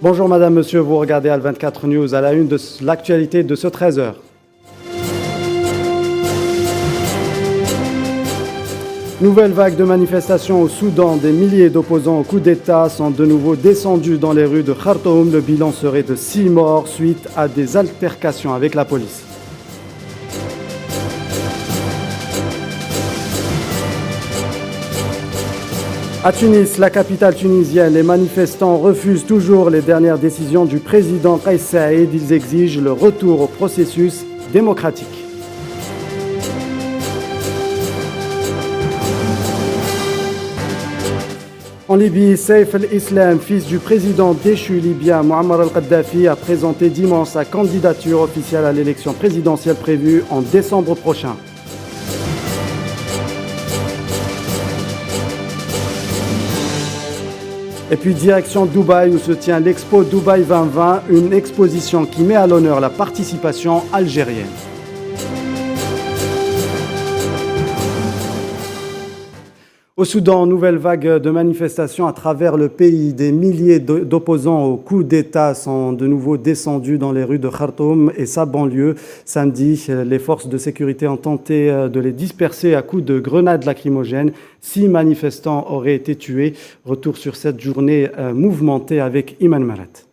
Bonjour madame, monsieur, vous regardez Al24 News à la une de l'actualité de ce 13h. Nouvelle vague de manifestations au Soudan. Des milliers d'opposants au coup d'État sont de nouveau descendus dans les rues de Khartoum. Le bilan serait de 6 morts suite à des altercations avec la police. À Tunis, la capitale tunisienne, les manifestants refusent toujours les dernières décisions du président Kais Saïed. Ils exigent le retour au processus démocratique. En Libye, Saif al-Islam, fils du président déchu libyen Muammar al-Kadhafi, a présenté dimanche sa candidature officielle à l'élection présidentielle prévue en décembre prochain. Et puis direction Dubaï où se tient l'Expo Dubaï 2020, une exposition qui met à l'honneur la participation algérienne. Au Soudan, nouvelle vague de manifestations à travers le pays. Des milliers d'opposants au coup d'État sont de nouveau descendus dans les rues de Khartoum et sa banlieue. Samedi, les forces de sécurité ont tenté de les disperser à coups de grenades lacrymogènes. 6 manifestants auraient été tués. Retour sur cette journée mouvementée avec Iman Marat.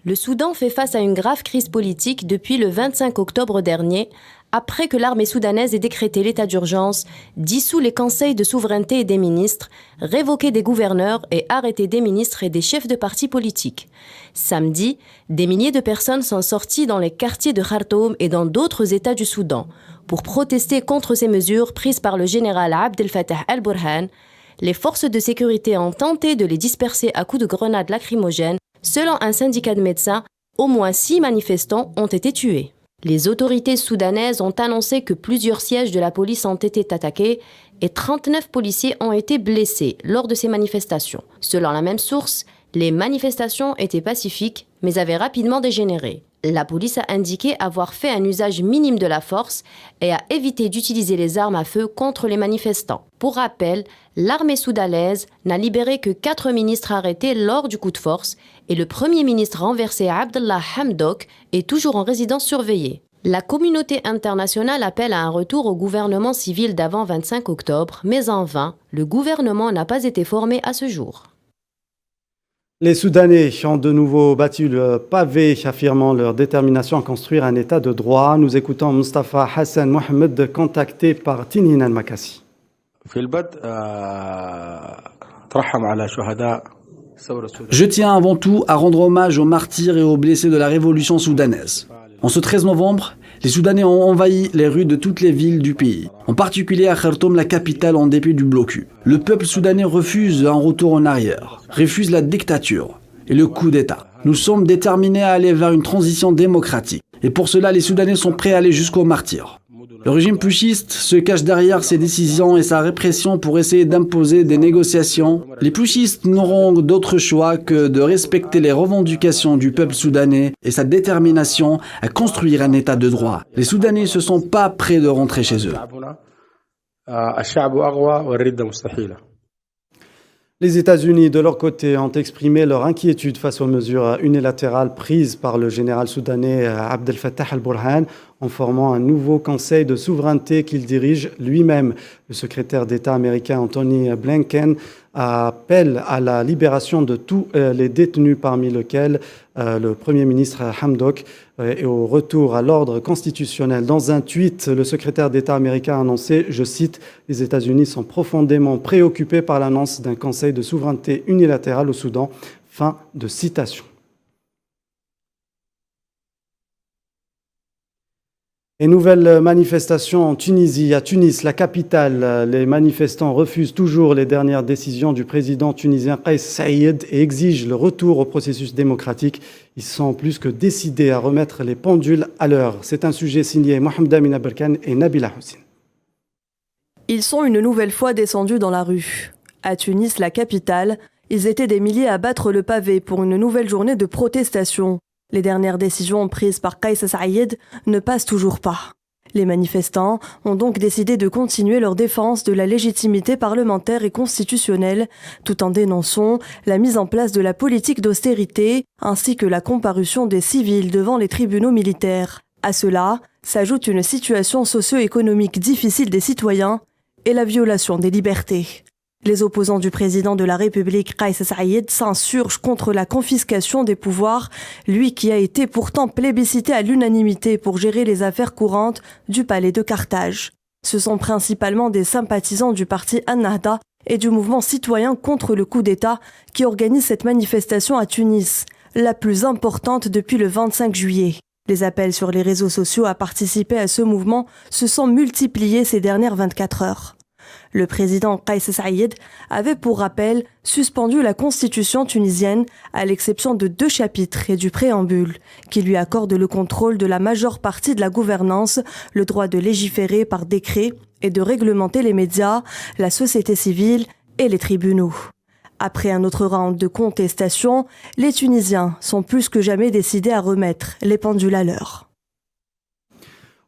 Le Soudan fait face à une grave crise politique depuis le 25 octobre dernier, après que l'armée soudanaise ait décrété l'état d'urgence, dissous les conseils de souveraineté et des ministres, révoqué des gouverneurs et arrêté des ministres et des chefs de partis politiques. Samedi, des milliers de personnes sont sorties dans les quartiers de Khartoum et dans d'autres États du Soudan pour protester contre ces mesures prises par le général Abdel Fattah al-Burhan. Les forces de sécurité ont tenté de les disperser à coups de grenades lacrymogènes. Selon un syndicat de médecins, au moins 6 manifestants ont été tués. Les autorités soudanaises ont annoncé que plusieurs sièges de la police ont été attaqués et 39 policiers ont été blessés lors de ces manifestations. Selon la même source, les manifestations étaient pacifiques mais avaient rapidement dégénéré. La police a indiqué avoir fait un usage minime de la force et a évité d'utiliser les armes à feu contre les manifestants. Pour rappel, l'armée soudanaise n'a libéré que 4 ministres arrêtés lors du coup de force et le premier ministre renversé Abdallah Hamdok est toujours en résidence surveillée. La communauté internationale appelle à un retour au gouvernement civil d'avant 25 octobre, mais en vain, le gouvernement n'a pas été formé à ce jour. Les Soudanais ont de nouveau battu le pavé, affirmant leur détermination à construire un état de droit. Nous écoutons Mustafa Hassan Mohamed, contacté par Tinhin al-Makassi. Je tiens avant tout à rendre hommage aux martyrs et aux blessés de la révolution soudanaise. En ce 13 novembre, les Soudanais ont envahi les rues de toutes les villes du pays, en particulier à Khartoum, la capitale, en dépit du blocus. Le peuple soudanais refuse un retour en arrière, refuse la dictature et le coup d'État. Nous sommes déterminés à aller vers une transition démocratique. Et pour cela, les Soudanais sont prêts à aller jusqu'au martyr. Le régime putschiste se cache derrière ses décisions et sa répression pour essayer d'imposer des négociations. Les putschistes n'auront d'autre choix que de respecter les revendications du peuple soudanais et sa détermination à construire un état de droit. Les Soudanais ne se sont pas prêts de rentrer chez eux. Les États-Unis, de leur côté, ont exprimé leur inquiétude face aux mesures unilatérales prises par le général soudanais Abdel Fattah al-Burhan en formant un nouveau conseil de souveraineté qu'il dirige lui-même. Le secrétaire d'État américain Anthony Blinken appelle à la libération de tous les détenus, parmi lesquels le Premier ministre Hamdok, et au retour à l'ordre constitutionnel. Dans un tweet, le secrétaire d'État américain a annoncé, je cite, « Les États-Unis sont profondément préoccupés par l'annonce d'un conseil de souveraineté unilatéral au Soudan ». Fin de citation. Et nouvelle manifestation en Tunisie. À Tunis, la capitale, les manifestants refusent toujours les dernières décisions du président tunisien Kais Saïed et exigent le retour au processus démocratique. Ils sont plus que décidés à remettre les pendules à l'heure. C'est un sujet signé Mohamed Amina Berkan et Nabila Hussein. Ils sont une nouvelle fois descendus dans la rue. À Tunis, la capitale, ils étaient des milliers à battre le pavé pour une nouvelle journée de protestation. Les dernières décisions prises par Kais Saïed ne passent toujours pas. Les manifestants ont donc décidé de continuer leur défense de la légitimité parlementaire et constitutionnelle, tout en dénonçant la mise en place de la politique d'austérité ainsi que la comparution des civils devant les tribunaux militaires. À cela s'ajoute une situation socio-économique difficile des citoyens et la violation des libertés. Les opposants du président de la République, Kais Saïed, s'insurgent contre la confiscation des pouvoirs, lui qui a été pourtant plébiscité à l'unanimité pour gérer les affaires courantes du palais de Carthage. Ce sont principalement des sympathisants du parti Ennahda et du mouvement citoyen contre le coup d'État qui organisent cette manifestation à Tunis, la plus importante depuis le 25 juillet. Les appels sur les réseaux sociaux à participer à ce mouvement se sont multipliés ces dernières 24 heures. Le président Kais Saïed avait pour rappel suspendu la constitution tunisienne à l'exception de 2 chapitres et du préambule qui lui accordent le contrôle de la majeure partie de la gouvernance, le droit de légiférer par décret et de réglementer les médias, la société civile et les tribunaux. Après un autre round de contestation, les Tunisiens sont plus que jamais décidés à remettre les pendules à l'heure.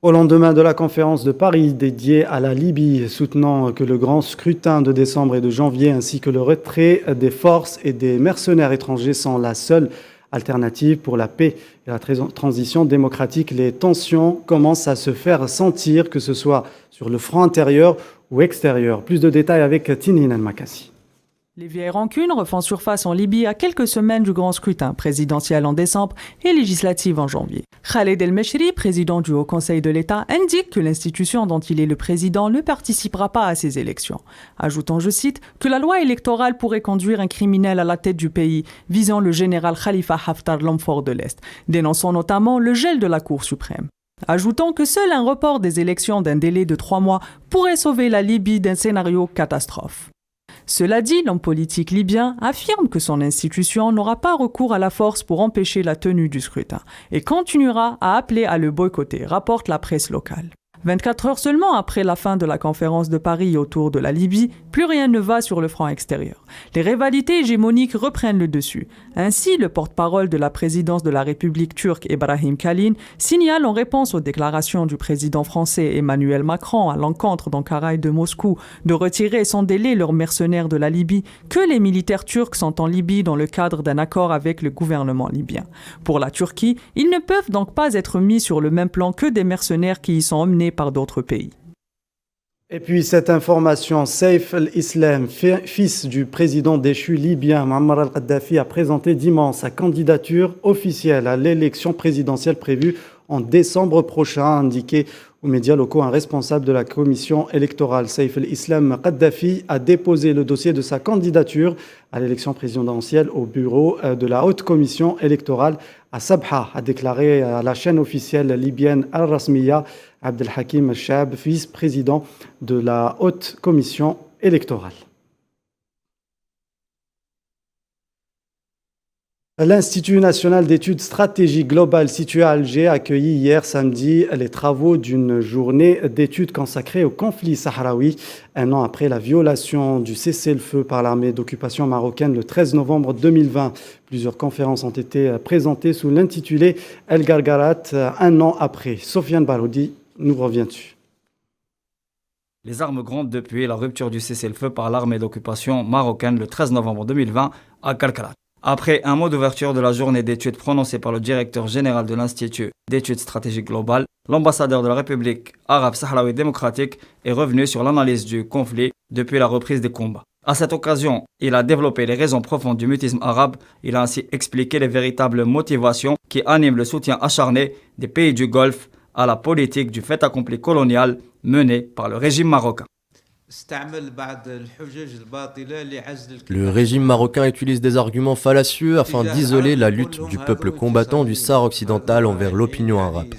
Au lendemain de la conférence de Paris dédiée à la Libye, soutenant que le grand scrutin de décembre et de janvier ainsi que le retrait des forces et des mercenaires étrangers sont la seule alternative pour la paix et la transition démocratique, les tensions commencent à se faire sentir, que ce soit sur le front intérieur ou extérieur. Plus de détails avec Tinine El-Makassi. Les vieilles rancunes refont surface en Libye à quelques semaines du grand scrutin présidentiel en décembre et législatif en janvier. Khaled El-Meshri, président du Haut Conseil de l'État, indique que l'institution dont il est le président ne participera pas à ces élections, ajoutant, je cite, que la loi électorale pourrait conduire un criminel à la tête du pays, visant le général Khalifa Haftar, l'homme fort de l'Est, dénonçant notamment le gel de la Cour suprême. Ajoutant que seul un report des élections d'un délai de 3 mois pourrait sauver la Libye d'un scénario catastrophe. Cela dit, l'homme politique libyen affirme que son institution n'aura pas recours à la force pour empêcher la tenue du scrutin et continuera à appeler à le boycotter, rapporte la presse locale. 24 heures seulement après la fin de la conférence de Paris autour de la Libye, plus rien ne va sur le front extérieur. Les rivalités hégémoniques reprennent le dessus. Ainsi, le porte-parole de la présidence de la République turque, Ebrahim Kalin, signale en réponse aux déclarations du président français Emmanuel Macron à l'encontre d'Ankara et de Moscou de retirer sans délai leurs mercenaires de la Libye que les militaires turcs sont en Libye dans le cadre d'un accord avec le gouvernement libyen. Pour la Turquie, ils ne peuvent donc pas être mis sur le même plan que des mercenaires qui y sont emmenés par d'autres pays. Et puis cette information, Saif al-Islam, fils du président déchu libyen Muammar al-Kadhafi, a présenté dimanche sa candidature officielle à l'élection présidentielle prévue en décembre prochain, a indiqué aux médias locaux un responsable de la commission électorale. Saif al-Islam Kadhafi a déposé le dossier de sa candidature à l'élection présidentielle au bureau de la haute commission électorale à Sabha, a déclaré à la chaîne officielle libyenne Al-Rasmiya Abdelhakim Al-Shab, vice-président de la haute commission électorale. L'Institut national d'études stratégiques globales situé à Alger a accueilli hier samedi les travaux d'une journée d'études consacrée au conflit sahraoui, un an après la violation du cessez-le-feu par l'armée d'occupation marocaine le 13 novembre 2020. Plusieurs conférences ont été présentées sous l'intitulé El Gargarat, un an après. Sofiane Baroudi nous revient dessus. Les armes grondent depuis la rupture du cessez-le-feu par l'armée d'occupation marocaine le 13 novembre 2020 à Karkarat. Après un mot d'ouverture de la journée d'études prononcé par le directeur général de l'Institut d'études stratégiques globales, l'ambassadeur de la République arabe sahraoui démocratique est revenu sur l'analyse du conflit depuis la reprise des combats. À cette occasion, il a développé les raisons profondes du mutisme arabe. Il a ainsi expliqué les véritables motivations qui animent le soutien acharné des pays du Golfe à la politique du fait accompli colonial menée par le régime marocain. Le régime marocain utilise des arguments fallacieux afin d'isoler la lutte du peuple combattant du Sahara occidental envers l'opinion arabe.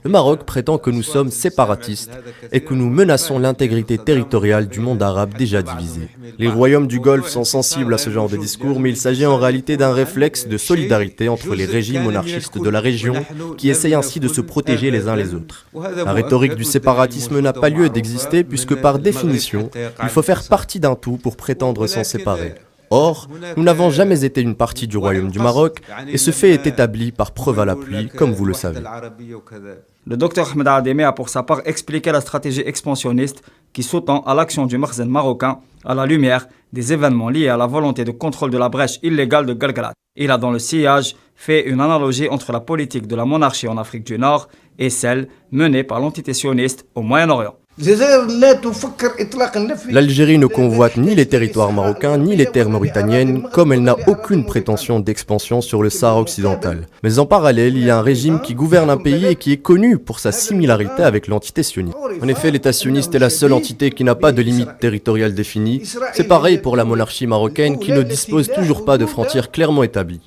Le Maroc prétend que nous sommes séparatistes et que nous menaçons l'intégrité territoriale du monde arabe déjà divisé. Les royaumes du Golfe sont sensibles à ce genre de discours, mais il s'agit en réalité d'un réflexe de solidarité entre les régimes monarchistes de la région qui essayent ainsi de se protéger les uns les autres. La rhétorique du séparatisme n'a pas lieu d'exister puisque par définition, il faut faire partie d'un tout pour prétendre s'en séparer. Or, nous n'avons jamais été une partie du Royaume du Maroc et ce fait est établi par preuve à l'appui, comme vous le savez. Le docteur Ahmed Ademi a pour sa part expliqué la stratégie expansionniste qui sous-tend à l'action du Makhzen marocain à la lumière des événements liés à la volonté de contrôle de la brèche illégale de Galgalat. Il a dans le sillage fait une analogie entre la politique de la monarchie en Afrique du Nord et celle menée par l'entité sioniste au Moyen-Orient. L'Algérie ne convoite ni les territoires marocains ni les terres mauritaniennes, comme elle n'a aucune prétention d'expansion sur le Sahara occidental. Mais en parallèle, il y a un régime qui gouverne un pays et qui est connu pour sa similarité avec l'entité sioniste. En effet, l'État sioniste est la seule entité qui n'a pas de limite territoriale définie. C'est pareil pour la monarchie marocaine qui ne dispose toujours pas de frontières clairement établies.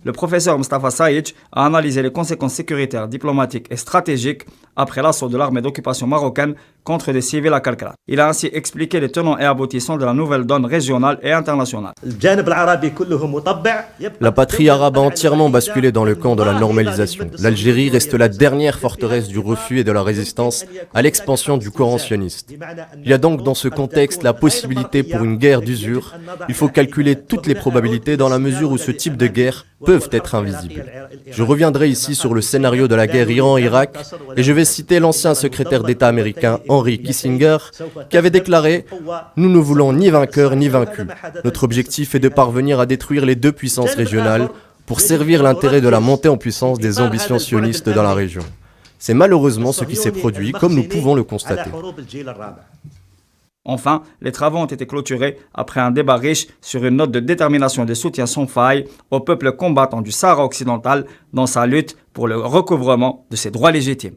Le professeur Mustafa Saïd a analysé les conséquences sécuritaires, diplomatiques et stratégiques après l'assaut de l'armée d'occupation marocaine contre des civils à Kalkala. Il a ainsi expliqué les tenants et aboutissants de la nouvelle donne régionale et internationale. La patrie arabe a entièrement basculé dans le camp de la normalisation. L'Algérie reste la dernière forteresse du refus et de la résistance à l'expansion du courant sioniste. Il y a donc dans ce contexte la possibilité pour une guerre d'usure. Il faut calculer toutes les probabilités dans la mesure où ce type de guerre peuvent être invisibles. Je reviendrai ici sur le scénario de la guerre Iran-Irak et je vais citer l'ancien secrétaire d'État américain Henry Kissinger qui avait déclaré « Nous ne voulons ni vainqueurs ni vaincus. Notre objectif est de parvenir à détruire les deux puissances régionales pour servir l'intérêt de la montée en puissance des ambitions sionistes dans la région. » C'est malheureusement ce qui s'est produit, comme nous pouvons le constater. Enfin, les travaux ont été clôturés après un débat riche sur une note de détermination des soutiens sans faille au peuple combattant du Sahara occidental dans sa lutte pour le recouvrement de ses droits légitimes.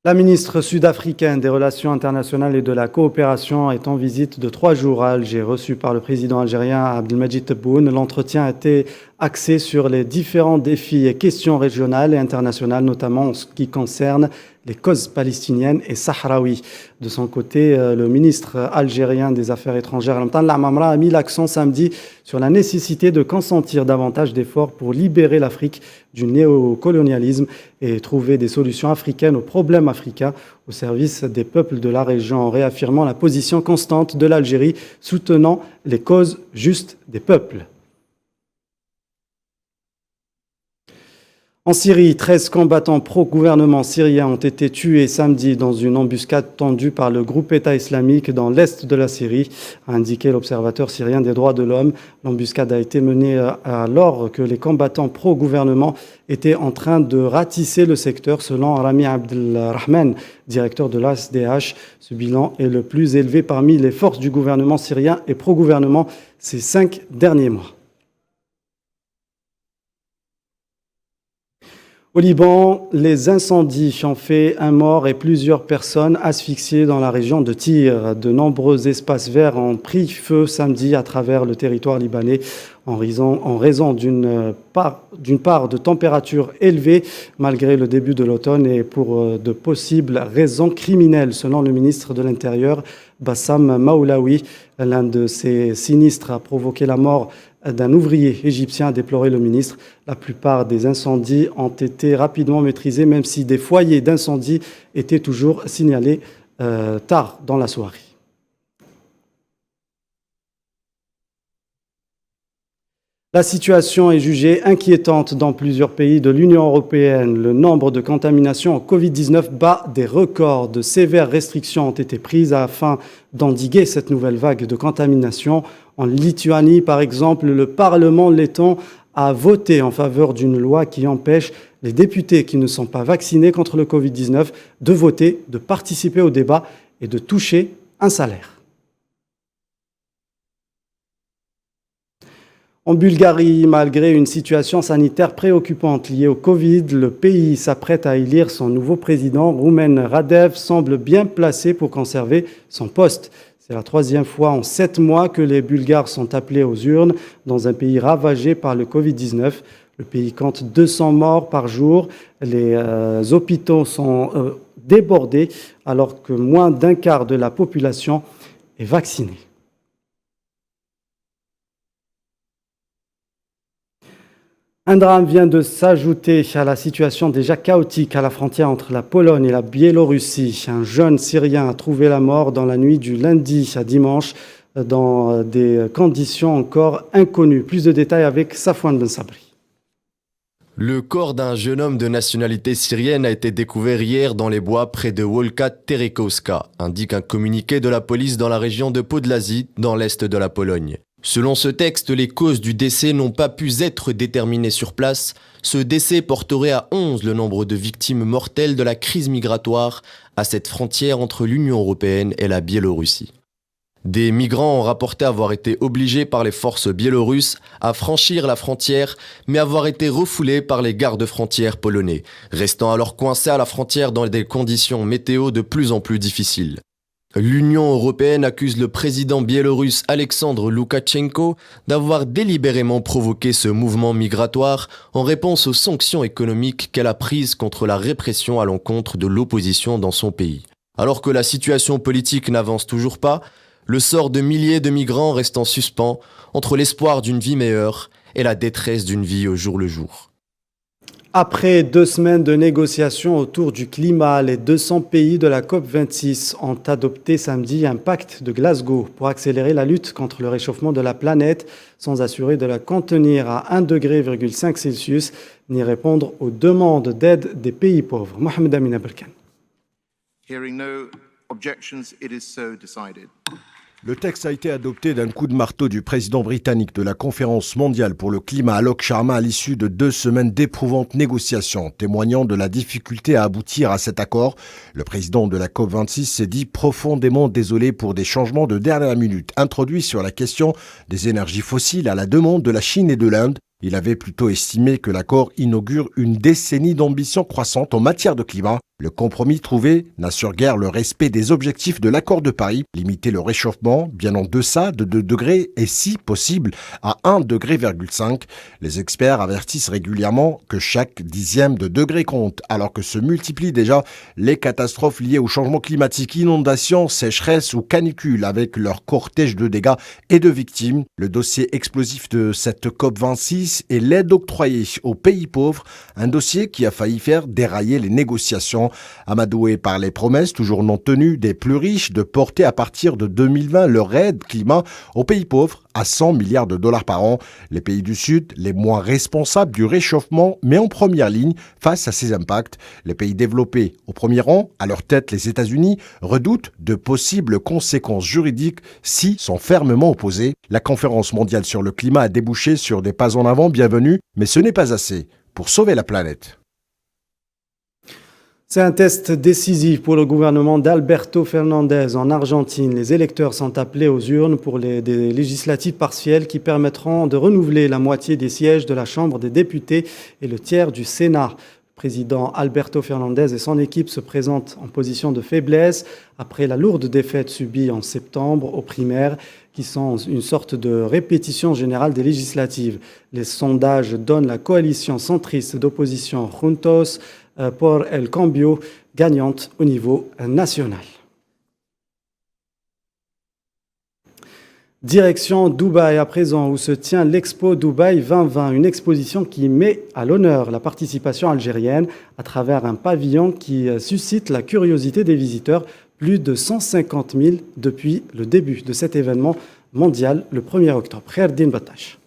La ministre sud-africaine des Relations internationales et de la coopération est en visite de 3 jours à Alger, reçue par le président algérien Abdelmadjid Tebboune. L'entretien a été axé sur les différents défis et questions régionales et internationales, notamment en ce qui concerne les causes palestiniennes et sahraouis. De son côté, le ministre algérien des Affaires étrangères, Lamtan Lamamra, a mis l'accent samedi sur la nécessité de consentir davantage d'efforts pour libérer l'Afrique du néocolonialisme et trouver des solutions africaines aux problèmes africains au service des peuples de la région, en réaffirmant la position constante de l'Algérie soutenant les causes justes des peuples. En Syrie, 13 combattants pro-gouvernement syriens ont été tués samedi dans une embuscade tendue par le groupe État islamique dans l'est de la Syrie, a indiqué l'Observateur syrien des droits de l'homme. L'embuscade a été menée alors que les combattants pro-gouvernement étaient en train de ratisser le secteur, selon Rami Abdelrahman, directeur de l'ASDH. Ce bilan est le plus élevé parmi les forces du gouvernement syrien et pro-gouvernement ces 5 derniers mois. Au Liban, les incendies ont fait un mort et plusieurs personnes asphyxiées dans la région de Tyr. De nombreux espaces verts ont pris feu samedi à travers le territoire libanais en raison d'une part de température élevée malgré le début de l'automne et pour de possibles raisons criminelles, selon le ministre de l'Intérieur, Bassam Maoulaoui. L'un de ces sinistres a provoqué la mort d'un ouvrier égyptien, a déploré le ministre. La plupart des incendies ont été rapidement maîtrisés, même si des foyers d'incendie étaient toujours signalés tard dans la soirée. La situation est jugée inquiétante dans plusieurs pays de l'Union européenne. Le nombre de contaminations au Covid-19 bat des records. De sévères restrictions ont été prises afin d'endiguer cette nouvelle vague de contamination. En Lituanie, par exemple, le Parlement letton a voté en faveur d'une loi qui empêche les députés qui ne sont pas vaccinés contre le Covid-19 de voter, de participer au débat et de toucher un salaire. En Bulgarie, malgré une situation sanitaire préoccupante liée au Covid, le pays s'apprête à élire son nouveau président. Rumen Radev semble bien placé pour conserver son poste. C'est la 3e fois en 7 mois que les Bulgares sont appelés aux urnes dans un pays ravagé par le Covid-19. Le pays compte 200 morts par jour. Les hôpitaux sont débordés alors que moins d'un quart de la population est vaccinée. Un drame vient de s'ajouter à la situation déjà chaotique à la frontière entre la Pologne et la Biélorussie. Un jeune Syrien a trouvé la mort dans la nuit du lundi à dimanche dans des conditions encore inconnues. Plus de détails avec Safwan Ben Sabri. Le corps d'un jeune homme de nationalité syrienne a été découvert hier dans les bois près de Wolka Terekowska, indique un communiqué de la police dans la région de Podlasie, dans l'est de la Pologne. Selon ce texte, les causes du décès n'ont pas pu être déterminées sur place. Ce décès porterait à 11 le nombre de victimes mortelles de la crise migratoire à cette frontière entre l'Union européenne et la Biélorussie. Des migrants ont rapporté avoir été obligés par les forces biélorusses à franchir la frontière, mais avoir été refoulés par les gardes-frontières polonais, restant alors coincés à la frontière dans des conditions météo de plus en plus difficiles. L'Union européenne accuse le président biélorusse Alexandre Loukachenko d'avoir délibérément provoqué ce mouvement migratoire en réponse aux sanctions économiques qu'elle a prises contre la répression à l'encontre de l'opposition dans son pays. Alors que la situation politique n'avance toujours pas, le sort de milliers de migrants reste en suspens entre l'espoir d'une vie meilleure et la détresse d'une vie au jour le jour. Après 2 semaines de négociations autour du climat, les 200 pays de la COP26 ont adopté samedi un pacte de Glasgow pour accélérer la lutte contre le réchauffement de la planète sans assurer de la contenir à 1,5 degré Celsius ni répondre aux demandes d'aide des pays pauvres. Mohamed Amin Aberkan. Hearing no objections, it is so decided. Le texte a été adopté d'un coup de marteau du président britannique de la conférence mondiale pour le climat, Alok Sharma, à l'issue de 2 semaines d'éprouvantes négociations, témoignant de la difficulté à aboutir à cet accord. Le président de la COP26 s'est dit profondément désolé pour des changements de dernière minute introduits sur la question des énergies fossiles à la demande de la Chine et de l'Inde. Il avait plutôt estimé que l'accord inaugure une décennie d'ambition croissante en matière de climat. Le compromis trouvé n'assure guère le respect des objectifs de l'accord de Paris, limiter le réchauffement bien en deçà de 2 degrés et si possible à 1,5 degré. Les experts avertissent régulièrement que chaque dixième de degré compte, alors que se multiplient déjà les catastrophes liées au changement climatique, inondations, sécheresses ou canicules avec leur cortège de dégâts et de victimes. Le dossier explosif de cette COP26 est l'aide octroyée aux pays pauvres, un dossier qui a failli faire dérailler les négociations. Amadoué par les promesses toujours non tenues des plus riches de porter à partir de 2020 leur aide climat aux pays pauvres à 100 milliards de dollars par an. Les pays du Sud, les moins responsables du réchauffement, mais en première ligne face à ces impacts. Les pays développés, au premier rang, à leur tête les États-Unis, redoutent de possibles conséquences juridiques si sont fermement opposés. La conférence mondiale sur le climat a débouché sur des pas en avant bienvenus, mais ce n'est pas assez pour sauver la planète. C'est un test décisif pour le gouvernement d'Alberto Fernandez en Argentine. Les électeurs sont appelés aux urnes pour des législatives partielles qui permettront de renouveler la moitié des sièges de la Chambre des députés et le tiers du Sénat. Le président Alberto Fernandez et son équipe se présentent en position de faiblesse après la lourde défaite subie en septembre aux primaires qui sont une sorte de répétition générale des législatives. Les sondages donnent la coalition centriste d'opposition Juntos por el Cambio gagnante au niveau national. Direction Dubaï à présent, où se tient l'Expo Dubaï 2020, une exposition qui met à l'honneur la participation algérienne à travers un pavillon qui suscite la curiosité des visiteurs. Plus de 150 000 depuis le début de cet événement mondial le 1er octobre. Kherdin Batash.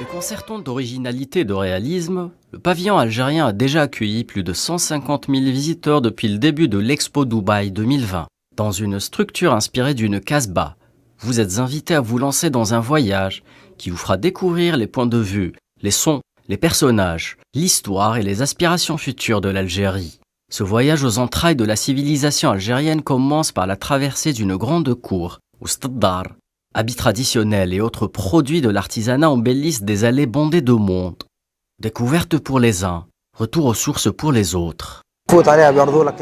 Déconcertant d'originalité et de réalisme, le pavillon algérien a déjà accueilli plus de 150 000 visiteurs depuis le début de l'Expo Dubaï 2020. Dans une structure inspirée d'une Casbah, vous êtes invité à vous lancer dans un voyage qui vous fera découvrir les points de vue, les sons, les personnages, l'histoire et les aspirations futures de l'Algérie. Ce voyage aux entrailles de la civilisation algérienne commence par la traversée d'une grande cour, ou Staddar. Habits traditionnels et autres produits de l'artisanat embellissent des allées bondées de monde. Découverte pour les uns, retour aux sources pour les autres.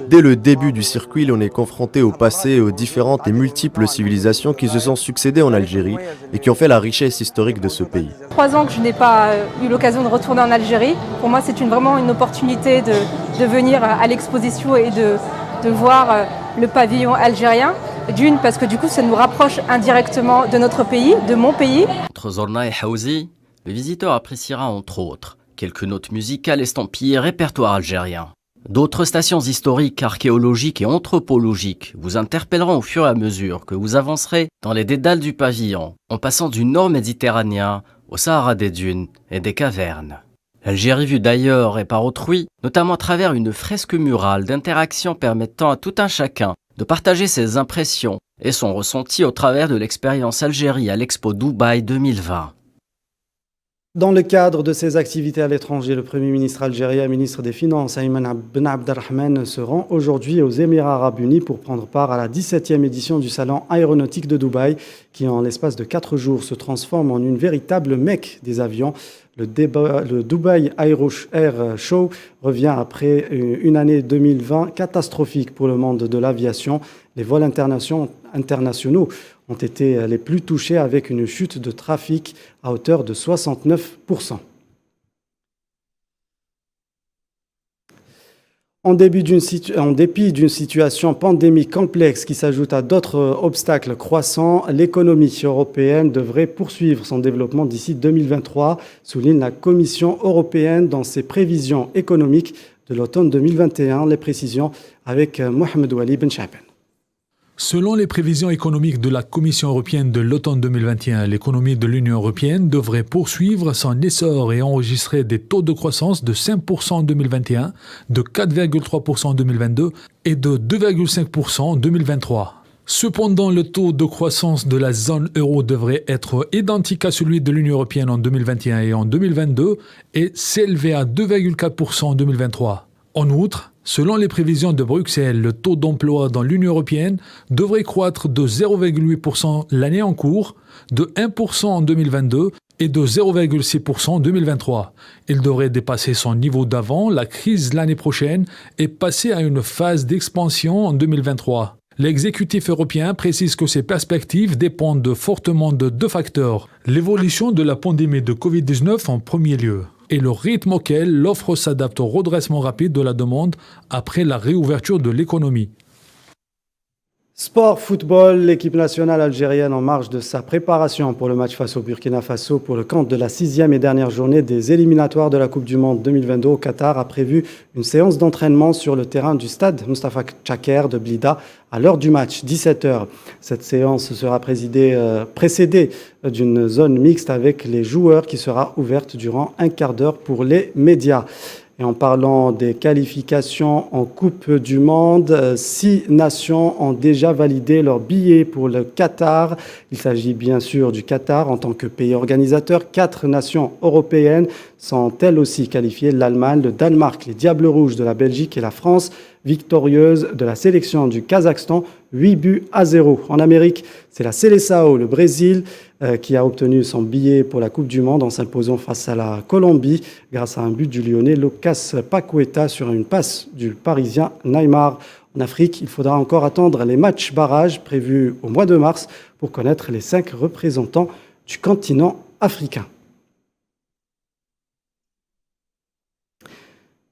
Dès le début du circuit, on est confronté au passé et aux différentes et multiples civilisations qui se sont succédées en Algérie et qui ont fait la richesse historique de ce pays. 3 ans que je n'ai pas eu l'occasion de retourner en Algérie. Pour moi, c'est vraiment une opportunité de venir à l'exposition et de voir le pavillon algérien. D'une, parce que du coup, ça nous rapproche indirectement de notre pays, de mon pays. Entre Zorna et Haouzi, le visiteur appréciera entre autres quelques notes musicales estampillées répertoire algérien. D'autres stations historiques, archéologiques et anthropologiques vous interpelleront au fur et à mesure que vous avancerez dans les dédales du pavillon, en passant du nord méditerranéen au Sahara des dunes et des cavernes. L'Algérie vue d'ailleurs et par autrui, notamment à travers une fresque murale d'interaction permettant à tout un chacun de partager ses impressions et son ressenti au travers de l'expérience Algérie à l'Expo Dubaï 2020. Dans le cadre de ses activités à l'étranger, le Premier ministre algérien, ministre des Finances, Ayman Ben Abdelrahman, se rend aujourd'hui aux Émirats Arabes Unis pour prendre part à la 17e édition du Salon aéronautique de Dubaï, qui en l'espace de 4 jours se transforme en une véritable Mecque des avions. Le Dubaï Air Show revient après une année 2020 catastrophique pour le monde de l'aviation. Les vols internationaux ont été les plus touchés avec une chute de trafic à hauteur de 69%. En dépit d'une situation pandémique complexe qui s'ajoute à d'autres obstacles croissants, l'économie européenne devrait poursuivre son développement d'ici 2023, souligne la Commission européenne dans ses prévisions économiques de l'automne 2021. Les précisions avec Mohamed Wali Ben Chaben. Selon les prévisions économiques de la Commission européenne de l'automne 2021, l'économie de l'Union européenne devrait poursuivre son essor et enregistrer des taux de croissance de 5% en 2021, de 4,3% en 2022 et de 2,5% en 2023. Cependant, le taux de croissance de la zone euro devrait être identique à celui de l'Union européenne en 2021 et en 2022 et s'élever à 2,4% en 2023. En outre, selon les prévisions de Bruxelles, le taux d'emploi dans l'Union européenne devrait croître de 0,8% l'année en cours, de 1% en 2022 et de 0,6% en 2023. Il devrait dépasser son niveau d'avant la crise l'année prochaine et passer à une phase d'expansion en 2023. L'exécutif européen précise que ces perspectives dépendent fortement de 2 facteurs. L'évolution de la pandémie de Covid-19 en premier lieu et le rythme auquel l'offre s'adapte au redressement rapide de la demande après la réouverture de l'économie. Sport, football, l'équipe nationale algérienne en marge de sa préparation pour le match face au Burkina Faso pour le compte de la 6e et dernière journée des éliminatoires de la Coupe du Monde 2022 au Qatar a prévu une séance d'entraînement sur le terrain du stade Mustafa Chaker de Blida à l'heure du match, 17h. Cette séance sera précédée d'une zone mixte avec les joueurs qui sera ouverte durant un quart d'heure pour les médias. Et en parlant des qualifications en Coupe du Monde, 6 nations ont déjà validé leur billet pour le Qatar. Il s'agit bien sûr du Qatar en tant que pays organisateur. 4 nations européennes sont elles aussi qualifiées: l'Allemagne, le Danemark, les Diables Rouges de la Belgique et la France, victorieuse de la sélection du Kazakhstan, 8-0. En Amérique, c'est la Seleção, le Brésil, qui a obtenu son billet pour la Coupe du Monde en s'imposant face à la Colombie grâce à un but du Lyonnais Lucas Paqueta sur une passe du Parisien Neymar. En Afrique, il faudra encore attendre les matchs barrages prévus au mois de mars pour connaître les 5 représentants du continent africain.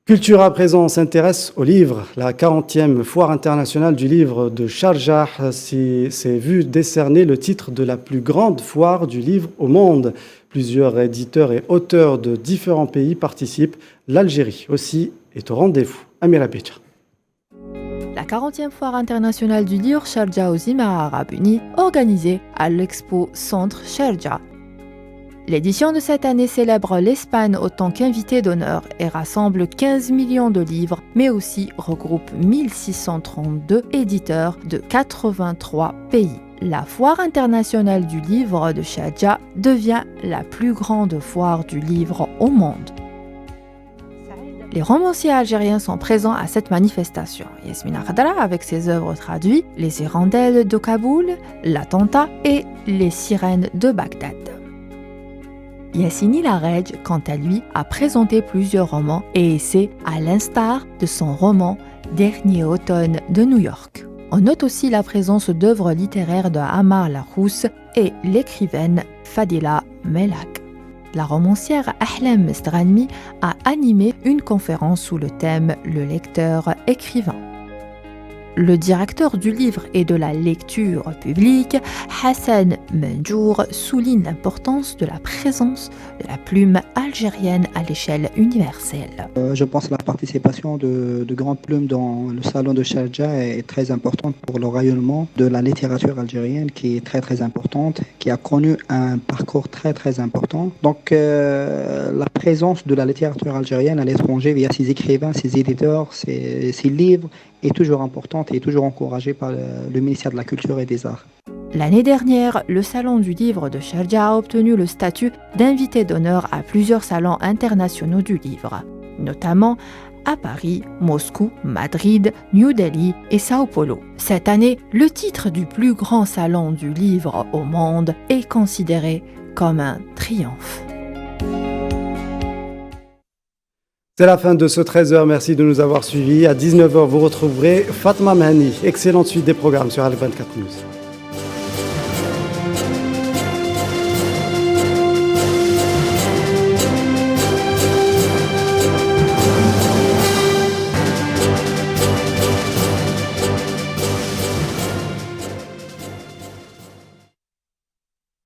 Culture à présent s'intéresse au livre. La 40e foire internationale du livre de Sharjah s'est vue décerner le titre de la plus grande foire du livre au monde. Plusieurs éditeurs et auteurs de différents pays participent. L'Algérie aussi est au rendez-vous. Amira Becha. La 40e foire internationale du livre Sharjah aux Émirats Arabes Unis, organisée à l'Expo Centre Sharjah. L'édition de cette année célèbre l'Espagne autant qu'invité d'honneur et rassemble 15 millions de livres, mais aussi regroupe 1632 éditeurs de 83 pays. La foire internationale du livre de Sharjah devient la plus grande foire du livre au monde. Les romanciers algériens sont présents à cette manifestation. Yasmina Khadra avec ses œuvres traduites, Les Hirondelles de Kaboul, L'Attentat et Les Sirènes de Bagdad. Yassini Larej, quant à lui, a présenté plusieurs romans et essais à l'instar de son roman Dernier automne de New York. On note aussi la présence d'œuvres littéraires de Ammar Larousse et l'écrivaine Fadila Melak. La romancière Ahlam Stranmi a animé une conférence sous le thème « Le lecteur-écrivain ». Le directeur du livre et de la lecture publique, Hassan Menjour, souligne l'importance de la présence de la plume algérienne à l'échelle universelle. Je pense que la participation de grandes plumes dans le salon de Sharjah est très importante pour le rayonnement de la littérature algérienne qui est très très importante, qui a connu un parcours très très important. Donc la présence de la littérature algérienne à l'étranger via ses écrivains, ses éditeurs, ses livres est toujours importante et toujours encouragée par le ministère de la Culture et des Arts. L'année dernière, le Salon du Livre de Sharjah a obtenu le statut d'invité d'honneur à plusieurs salons internationaux du livre, notamment à Paris, Moscou, Madrid, New Delhi et Sao Paulo. Cette année, le titre du plus grand salon du livre au monde est considéré comme un triomphe. C'est la fin de ce 13h, merci de nous avoir suivis. À 19h, vous retrouverez Fatma Mahani. Excellente suite des programmes sur Al 24 News.